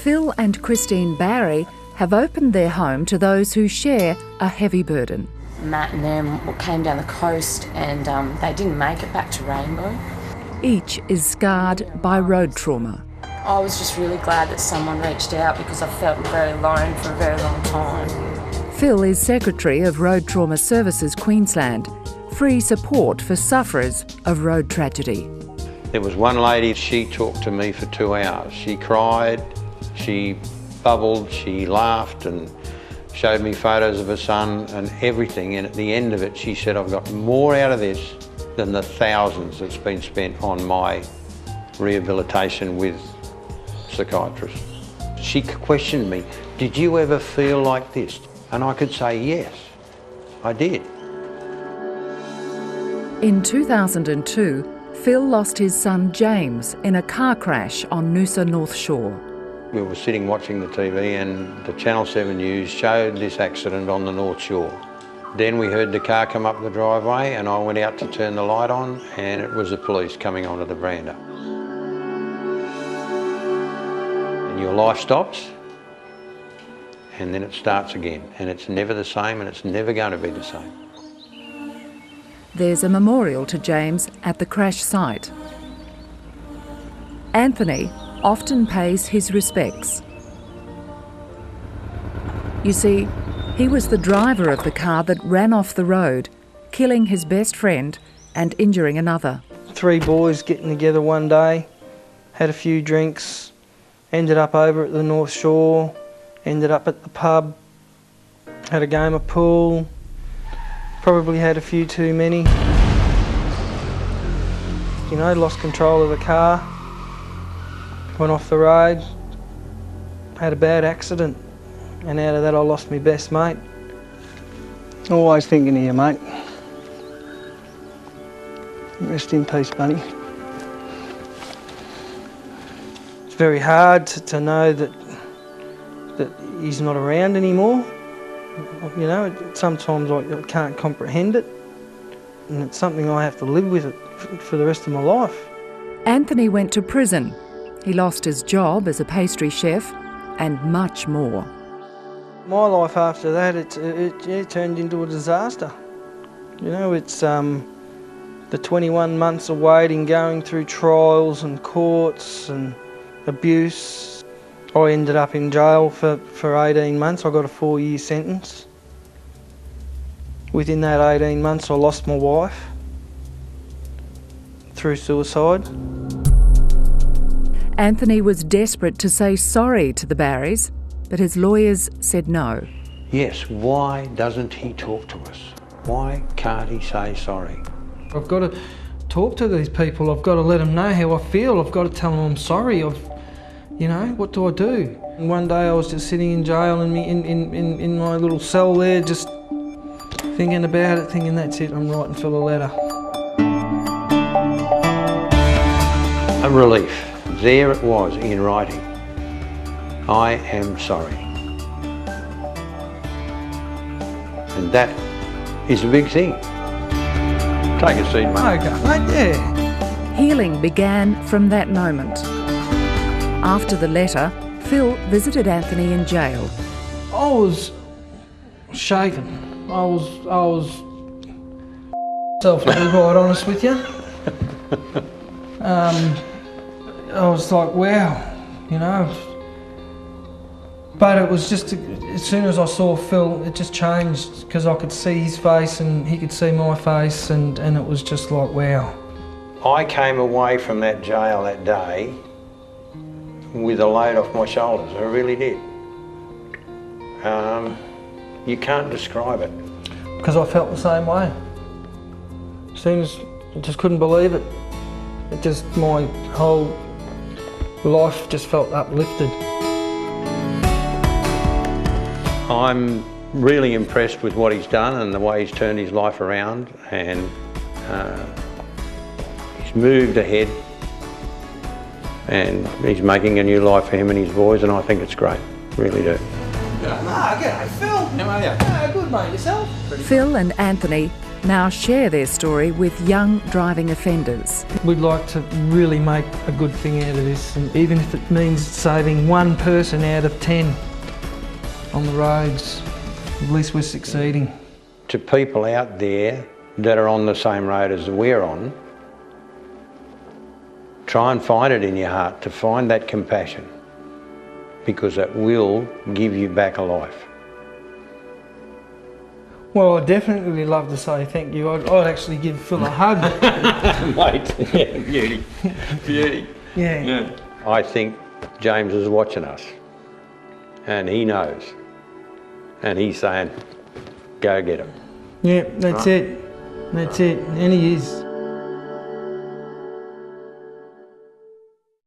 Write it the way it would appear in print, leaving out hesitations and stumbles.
Phil and Christine Barry have opened their home to those who share a heavy burden. Matt and them came down the coast and they didn't make it back to Rainbow. Each is scarred by road trauma. I was just really glad that someone reached out because I felt very alone for a very long time. Phil is Secretary of Road Trauma Services Queensland, free support for sufferers of road tragedy. There was one lady, she talked to me for 2 hours. She cried, she bubbled, she laughed and showed me photos of her son and everything, and at the end of it she said, I've got more out of this than the thousands that's been spent on my rehabilitation with psychiatrists. She questioned me, did you ever feel like this? And I could say yes, I did. In 2002, Phil lost his son James in a car crash on Noosa North Shore. We were sitting watching the TV and the Channel 7 News showed this accident on the North Shore. Then we heard the car come up the driveway and I went out to turn the light on and it was the police coming onto the veranda. And your life stops and then it starts again, and it's never the same and it's never going to be the same. There's a memorial to James at the crash site. Anthony often pays his respects. You see, he was the driver of the car that ran off the road, killing his best friend and injuring another. 3 boys getting together one day, had a few drinks, ended up over at the North Shore, ended up at the pub, had a game of pool, probably had a few too many. You know, lost control of the car, went off the road, had a bad accident, and out of that I lost my best mate. Always thinking of you, mate. Rest in peace, buddy. It's very hard to know that he's not around anymore. You know, sometimes I can't comprehend it, and it's something I have to live with it for the rest of my life. Anthony went to prison. He lost his job as a pastry chef and much more. My life after that, it turned into a disaster. You know, it's the 21 months of waiting, going through trials and courts and abuse. I ended up in jail for 18 months. I got a 4-year sentence. Within that 18 months, I lost my wife through suicide. Anthony was desperate to say sorry to the Barrys, but his lawyers said no. Yes, why doesn't he talk to us? Why can't he say sorry? I've got to talk to these people. I've got to let them know how I feel. I've got to tell them I'm sorry. You know, what do I do? And one day I was just sitting in jail in my little cell there, just thinking about it, thinking that's it, I'm writing Phil a letter. A relief. There it was in writing. I am sorry. And that is a big thing. Take a seat, mate. Okay, mate, yeah. Healing began from that moment. After the letter, Phil visited Anthony in jail. I was shaken. I was self to be quite honest with you. I was like, wow, you know. But it was just, as soon as I saw Phil, it just changed, because I could see his face and he could see my face, and it was just like, wow. I came away from that jail that day with a load off my shoulders, I really did. You can't describe it. Because I felt the same way. As soon as, I just couldn't believe it. It just, my whole life just felt uplifted. I'm really impressed with what he's done and the way he's turned his life around, and he's moved ahead and he's making a new life for him and his boys, and I think it's great, really do. G'day, Phil. How are you? Good, mate. Yourself? Phil and Anthony now share their story with young driving offenders. We'd like to really make a good thing out of this, and even if it means saving one person out of 10 on the roads, at least we're succeeding. To people out there that are on the same road as we're on, try and find it in your heart to find that compassion, because it will give you back a life. Well, I'd definitely love to say thank you. I'd actually give Phil a hug. Mate, yeah, beauty. Beauty. Yeah. I think James is watching us, and he knows, and he's saying, go get him. Yeah, that's it. That's it. And he is.